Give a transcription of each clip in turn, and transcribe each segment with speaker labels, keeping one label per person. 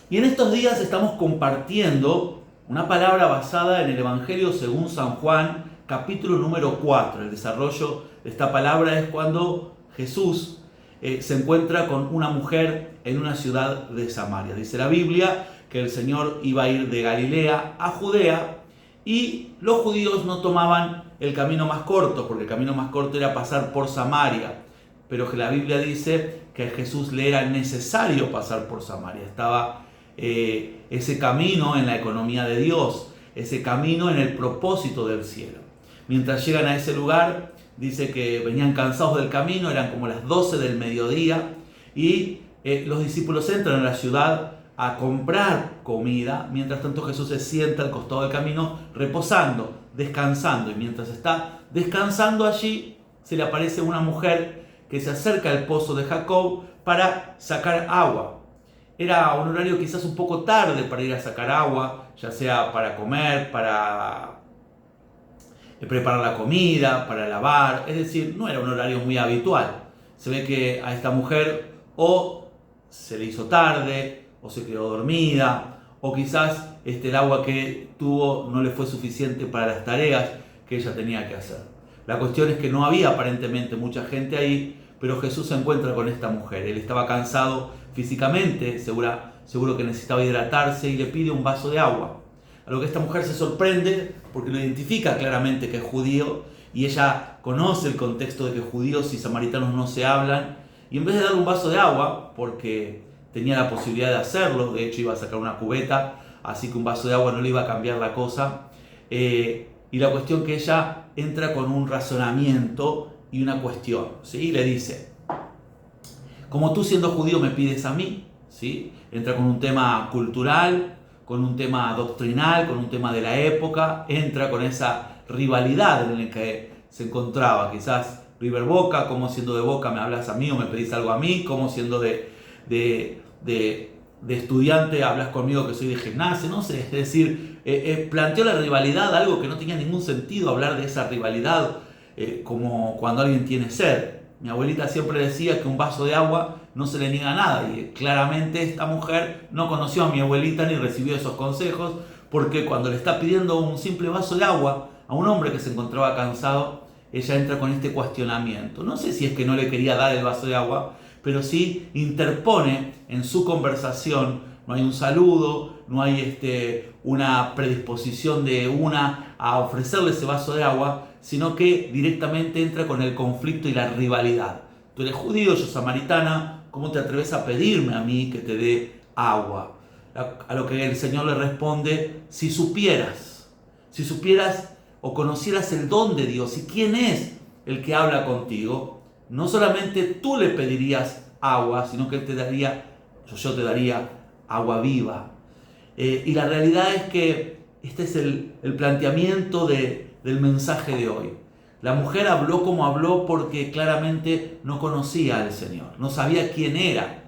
Speaker 1: Y en estos días estamos compartiendo una palabra basada en el Evangelio según San Juan, capítulo número 4. El desarrollo de esta palabra es cuando Jesús se encuentra con una mujer en una ciudad de Samaria. Dice la Biblia que el Señor iba a ir de Galilea a Judea y los judíos no tomaban el camino más corto, porque el camino más corto era pasar por Samaria. Pero que la Biblia dice que a Jesús le era necesario pasar por Samaria. Estaba ese camino en la economía de Dios, ese camino en el propósito del cielo. Mientras llegan a ese lugar, dice que venían cansados del camino, eran como las 12 del mediodía, y los discípulos entran a la ciudad a comprar comida. Mientras tanto Jesús se sienta al costado del camino, reposando, descansando, y mientras está descansando allí, se le aparece una mujer que se acerca al pozo de Jacob para sacar agua. Era un horario quizás un poco tarde para ir a sacar agua, ya sea para comer, para preparar la comida, para lavar, es decir, no era un horario muy habitual. Se ve que a esta mujer o se le hizo tarde, o se quedó dormida, o quizás el agua que tuvo no le fue suficiente para las tareas que ella tenía que hacer. La cuestión es que no había aparentemente mucha gente ahí, pero Jesús se encuentra con esta mujer. Él estaba cansado físicamente, seguro que necesitaba hidratarse, y le pide un vaso de agua. A lo que esta mujer se sorprende porque lo identifica claramente que es judío, y ella conoce el contexto de que judíos y samaritanos no se hablan, y en vez de darle un vaso de agua, porque tenía la posibilidad de hacerlo, de hecho iba a sacar una cubeta, así que un vaso de agua no le iba a cambiar la cosa, y la cuestión que ella entra con un razonamiento y una cuestión, ¿sí? Y le dice: como tú siendo judío me pides a mí, ¿sí? Entra con un tema cultural, con un tema doctrinal, con un tema de la época, entra con esa rivalidad en la que se encontraba. Quizás River Boca, como siendo de Boca me hablas a mí o me pedís algo a mí, como siendo de estudiante hablas conmigo que soy de Gimnasia, no sé, es decir, planteó la rivalidad, algo que no tenía ningún sentido hablar de esa rivalidad, como cuando alguien tiene sed. Mi abuelita siempre decía que un vaso de agua no se le niega nada, y claramente esta mujer no conoció a mi abuelita ni recibió esos consejos, porque cuando le está pidiendo un simple vaso de agua a un hombre que se encontraba cansado, ella entra con este cuestionamiento. No sé si es que no le quería dar el vaso de agua, pero sí interpone en su conversación. No hay un saludo, no hay una predisposición de una a ofrecerle ese vaso de agua, sino que directamente entra con el conflicto y la rivalidad. Tú eres judío, yo samaritana, ¿cómo te atreves a pedirme a mí que te dé agua? A lo que el Señor le responde: si supieras o conocieras el don de Dios y quién es el que habla contigo, no solamente tú le pedirías agua, sino que yo te daría agua viva. Y la realidad es que este es el planteamiento del mensaje de hoy. La mujer habló como habló porque claramente no conocía al Señor, no sabía quién era.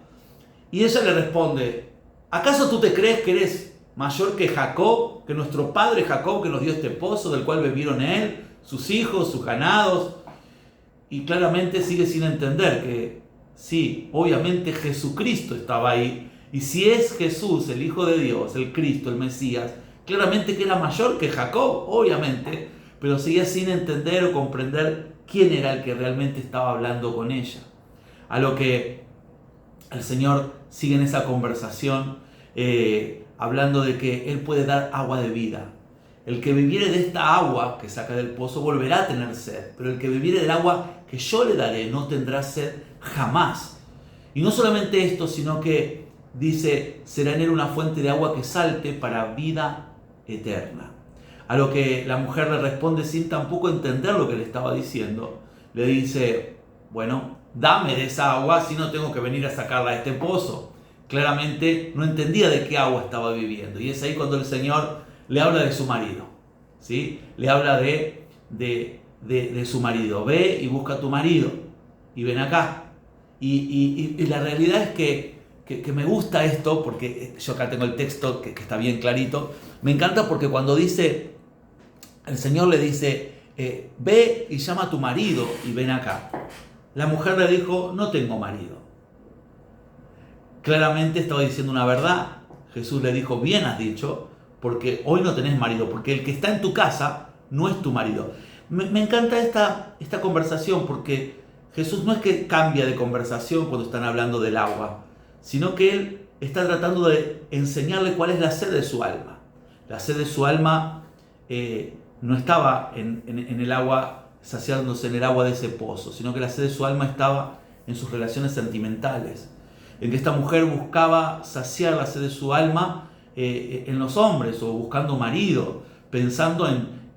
Speaker 1: Y ella le responde: ¿acaso tú te crees que eres mayor que Jacob, que nuestro padre Jacob, que nos dio este pozo del cual bebieron él, sus hijos, sus ganados? Y claramente sigue sin entender que sí, obviamente Jesucristo estaba ahí. Y si es Jesús, el Hijo de Dios, el Cristo, el Mesías, claramente que era mayor que Jacob, obviamente, pero seguía sin entender o comprender quién era el que realmente estaba hablando con ella. A lo que el Señor sigue en esa conversación, hablando de que Él puede dar agua de vida. El que bebiere de esta agua que saca del pozo volverá a tener sed, pero el que bebiere del agua que yo le daré no tendrá sed jamás. Y no solamente esto, sino que dice: será en él una fuente de agua que salte para vida eterna. A lo que la mujer le responde, sin tampoco entender lo que le estaba diciendo, le dice: bueno, dame de esa agua, si no tengo que venir a sacarla de este pozo. Claramente no entendía de qué agua estaba viviendo. Y es ahí cuando el Señor le habla de su marido, ¿sí? Le habla de su marido. Ve y busca a tu marido y ven acá. Y la realidad es que me gusta esto, porque yo acá tengo el texto que está bien clarito. Me encanta porque cuando dice, el Señor le dice: ve y llama a tu marido y ven acá. La mujer le dijo: no tengo marido. Claramente estaba diciendo una verdad. Jesús le dijo, bien has dicho, porque hoy no tenés marido, porque el que está en tu casa no es tu marido. Me encanta esta conversación, porque Jesús no es que cambia de conversación cuando están hablando del agua, sino que Él está tratando de enseñarle cuál es la sed de su alma. La sed de su alma no estaba en el agua, saciándose en el agua de ese pozo, sino que la sed de su alma estaba en sus relaciones sentimentales, en que esta mujer buscaba saciar la sed de su alma en los hombres, o buscando marido, pensando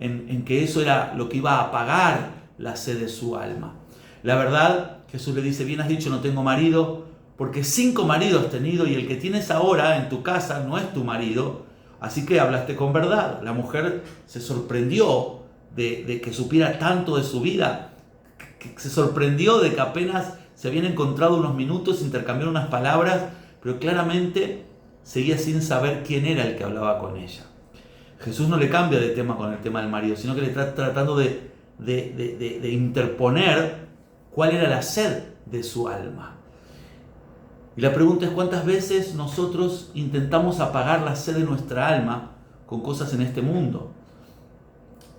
Speaker 1: en que eso era lo que iba a apagar la sed de su alma. La verdad, Jesús le dice, bien has dicho, no tengo marido, porque 5 maridos has tenido y el que tienes ahora en tu casa no es tu marido, así que hablaste con verdad. La mujer se sorprendió de que supiera tanto de su vida, que se sorprendió de que apenas se habían encontrado unos minutos, intercambiaron unas palabras, pero claramente seguía sin saber quién era el que hablaba con ella. Jesús no le cambia de tema con el tema del marido, sino que le está tratando de interponer cuál era la sed de su alma. Y la pregunta es, ¿cuántas veces nosotros intentamos apagar la sed de nuestra alma con cosas en este mundo?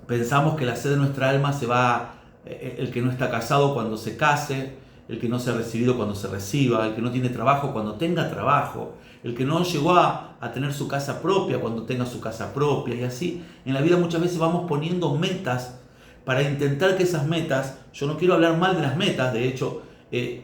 Speaker 1: Pensamos que la sed de nuestra alma se va, el que no está casado cuando se case, el que no se ha recibido cuando se reciba, el que no tiene trabajo cuando tenga trabajo, el que no llegó a tener su casa propia cuando tenga su casa propia. Y así en la vida muchas veces vamos poniendo metas para intentar que esas metas, yo no quiero hablar mal de las metas, de hecho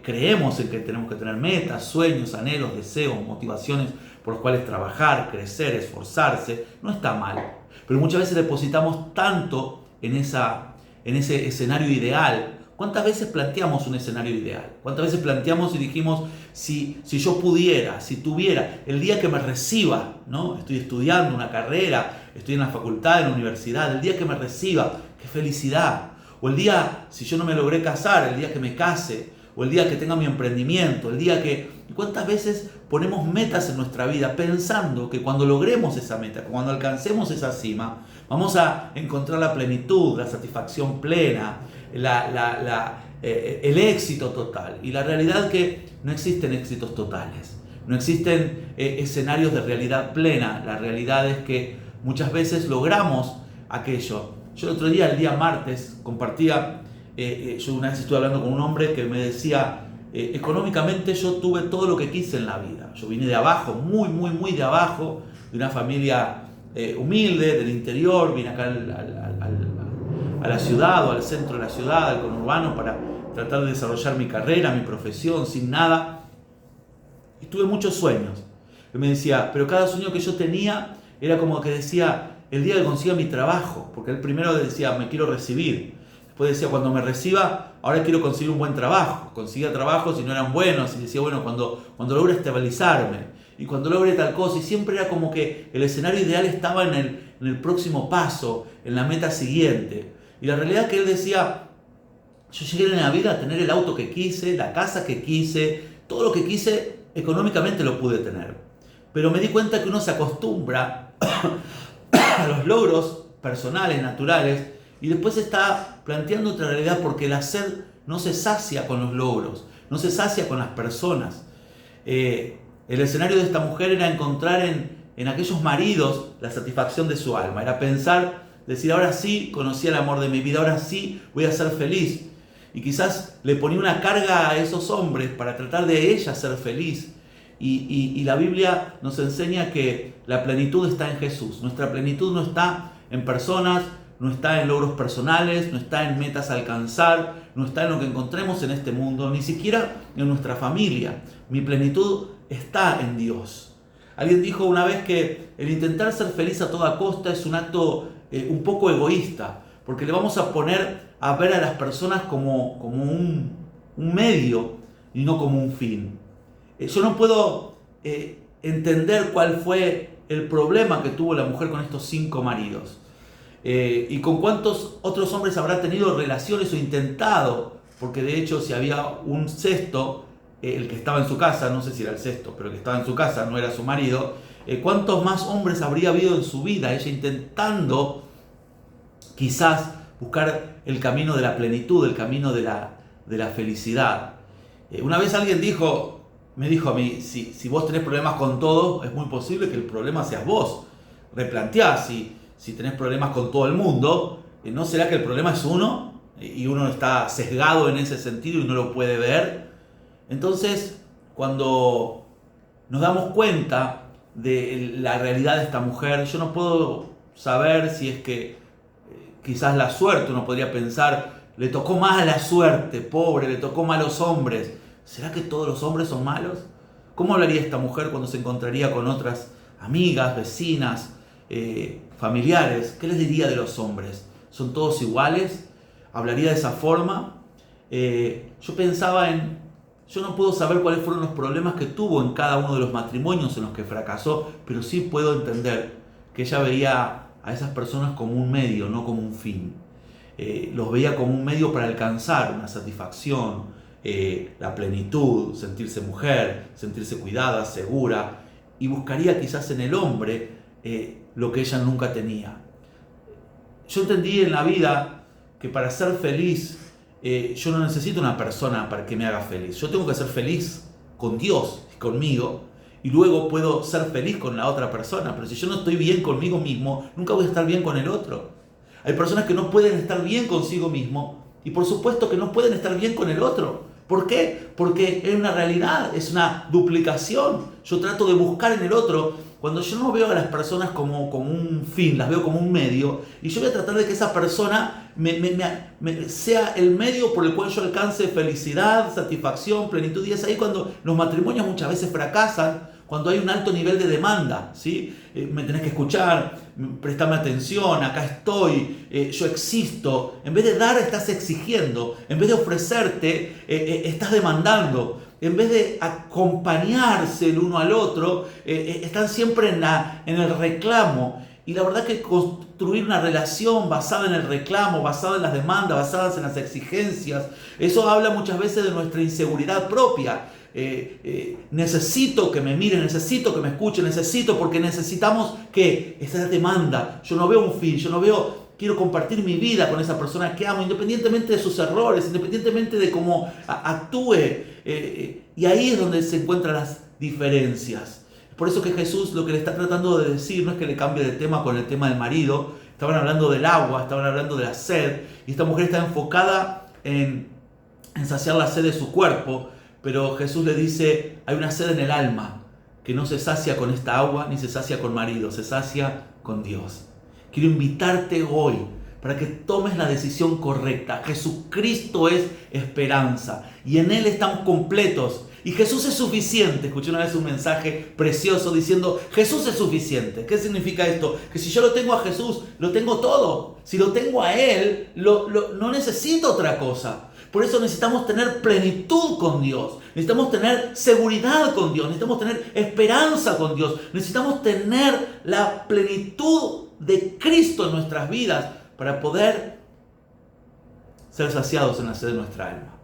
Speaker 1: creemos en que tenemos que tener metas, sueños, anhelos, deseos, motivaciones por los cuales trabajar, crecer, esforzarse, no está mal. Pero muchas veces depositamos tanto en ese escenario ideal. ¿Cuántas veces planteamos un escenario ideal? ¿Cuántas veces planteamos y dijimos, si yo pudiera, si tuviera, el día que me reciba, ¿no? Estoy estudiando una carrera, estoy en la facultad, en la universidad, el día que me reciba, qué felicidad. O el día, si yo no me logré casar, el día que me case, o el día que tenga mi emprendimiento, el día que... ¿Cuántas veces ponemos metas en nuestra vida pensando que cuando logremos esa meta, cuando alcancemos esa cima, vamos a encontrar la plenitud, la satisfacción plena, el éxito total? Y la realidad es que no existen éxitos totales, no existen escenarios de realidad plena. La realidad es que muchas veces logramos aquello. Yo el otro día, el día martes, compartía, yo una vez estuve hablando con un hombre que me decía, económicamente yo tuve todo lo que quise en la vida. Yo vine de abajo, muy de abajo, de una familia humilde, del interior, vine acá a la ciudad o al centro de la ciudad, al conurbano, para tratar de desarrollar mi carrera, mi profesión, sin nada. Y tuve muchos sueños. Él me decía, pero cada sueño que yo tenía era como que decía, el día que consiga mi trabajo, porque él primero decía, me quiero recibir. Después decía, cuando me reciba, ahora quiero conseguir un buen trabajo. Conseguía trabajos y no eran buenos. Y decía, bueno, cuando logre estabilizarme. Y cuando logre tal cosa. Y siempre era como que el escenario ideal estaba en el próximo paso, en la meta siguiente. Y la realidad es que él decía, yo llegué en la vida a tener el auto que quise, la casa que quise, todo lo que quise, económicamente lo pude tener. Pero me di cuenta que uno se acostumbra a los logros personales, naturales, y después está planteando otra realidad, porque la sed no se sacia con los logros, no se sacia con las personas. El escenario de esta mujer era encontrar en aquellos maridos la satisfacción de su alma, era pensar, decir, ahora sí conocí el amor de mi vida, ahora sí voy a ser feliz. Y quizás le ponía una carga a esos hombres para tratar de ella ser feliz. Y la Biblia nos enseña que la plenitud está en Jesús. Nuestra plenitud no está en personas, no está en logros personales, no está en metas a alcanzar, no está en lo que encontremos en este mundo, ni siquiera en nuestra familia. Mi plenitud está en Dios. Alguien dijo una vez que el intentar ser feliz a toda costa es un acto un poco egoísta, porque le vamos a poner a ver a las personas como un medio y no como un fin. Yo no puedo entender cuál fue el problema que tuvo la mujer con estos 5 maridos. Y con cuántos otros hombres habrá tenido relaciones o intentado, porque de hecho si había un sexto, el que estaba en su casa, no sé si era el sexto, pero el que estaba en su casa no era su marido, cuántos más hombres habría habido en su vida, ella intentando quizás buscar el camino de la plenitud, el camino de la felicidad. Una vez alguien dijo, me dijo a mí, si vos tenés problemas con todo, es muy posible que el problema seas vos. Replanteá, si tenés problemas con todo el mundo, ¿no será que el problema es uno? Y uno está sesgado en ese sentido y no lo puede ver. Entonces, cuando nos damos cuenta de la realidad de esta mujer, yo no puedo saber si es que quizás la suerte, uno podría pensar, le tocó más a la suerte, pobre, le tocó más a los hombres. ¿Será que todos los hombres son malos? ¿Cómo hablaría esta mujer cuando se encontraría con otras amigas, vecinas, familiares? ¿Qué les diría de los hombres? ¿Son todos iguales? ¿Hablaría de esa forma? Yo pensaba yo no puedo saber cuáles fueron los problemas que tuvo en cada uno de los matrimonios en los que fracasó, pero sí puedo entender que ella veía a esas personas como un medio, no como un fin. Los veía como un medio para alcanzar una satisfacción, la plenitud, sentirse mujer, sentirse cuidada, segura, y buscaría quizás en el hombre lo que ella nunca tenía. Yo entendí en la vida que para ser feliz yo no necesito una persona para que me haga feliz. Yo tengo que ser feliz con Dios y conmigo, y luego puedo ser feliz con la otra persona. Pero si yo no estoy bien conmigo mismo, nunca voy a estar bien con el otro. Hay personas que no pueden estar bien consigo mismo, y por supuesto que no pueden estar bien con el otro. ¿Por qué? Porque es una realidad, es una duplicación. Yo trato de buscar en el otro. Cuando yo no veo a las personas como un fin, las veo como un medio, y yo voy a tratar de que esa persona sea el medio por el cual yo alcance felicidad, satisfacción, plenitud. Y es ahí cuando los matrimonios muchas veces fracasan, cuando hay un alto nivel de demanda, ¿sí? Me tenés que escuchar, prestame atención, acá estoy, yo existo. En vez de dar, estás exigiendo. En vez de ofrecerte, estás demandando. En vez de acompañarse el uno al otro, están siempre en el reclamo. Y la verdad que construir una relación basada en el reclamo, basada en las demandas, basadas en las exigencias, eso habla muchas veces de nuestra inseguridad propia. Necesito que me miren, necesito que me escuchen, porque necesitamos que esa demanda. Yo no veo un fin, quiero compartir mi vida con esa persona que amo, independientemente de sus errores, independientemente de cómo actúe. Y ahí es donde se encuentran las diferencias. Por eso que Jesús lo que le está tratando de decir no es que le cambie de tema con el tema del marido. Estaban hablando del agua, estaban hablando de la sed, y esta mujer está enfocada en saciar la sed de su cuerpo. Pero Jesús le dice, hay una sed en el alma que no se sacia con esta agua ni se sacia con marido, se sacia con Dios. Quiero invitarte hoy para que tomes la decisión correcta. Jesucristo es esperanza y en Él estamos completos. Y Jesús es suficiente. Escuché una vez un mensaje precioso diciendo, Jesús es suficiente. ¿Qué significa esto? Que si yo lo tengo a Jesús, lo tengo todo. Si lo tengo a Él, no necesito otra cosa. Por eso necesitamos tener plenitud con Dios, necesitamos tener seguridad con Dios, necesitamos tener esperanza con Dios, necesitamos tener la plenitud de Cristo en nuestras vidas para poder ser saciados en la sed de nuestra alma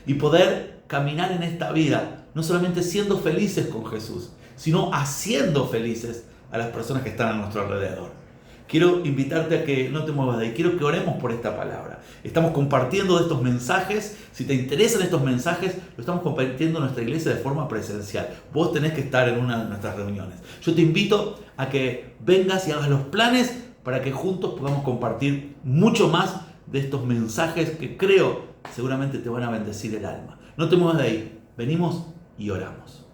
Speaker 1: y poder caminar en esta vida, no solamente siendo felices con Jesús, sino haciendo felices a las personas que están a nuestro alrededor. Quiero invitarte a que no te muevas de ahí, quiero que oremos por esta palabra. Estamos compartiendo estos mensajes, si te interesan estos mensajes, lo estamos compartiendo en nuestra iglesia de forma presencial. Vos tenés que estar en una de nuestras reuniones. Yo te invito a que vengas y hagas los planes para que juntos podamos compartir mucho más de estos mensajes que creo seguramente te van a bendecir el alma. No te muevas de ahí, venimos y oramos.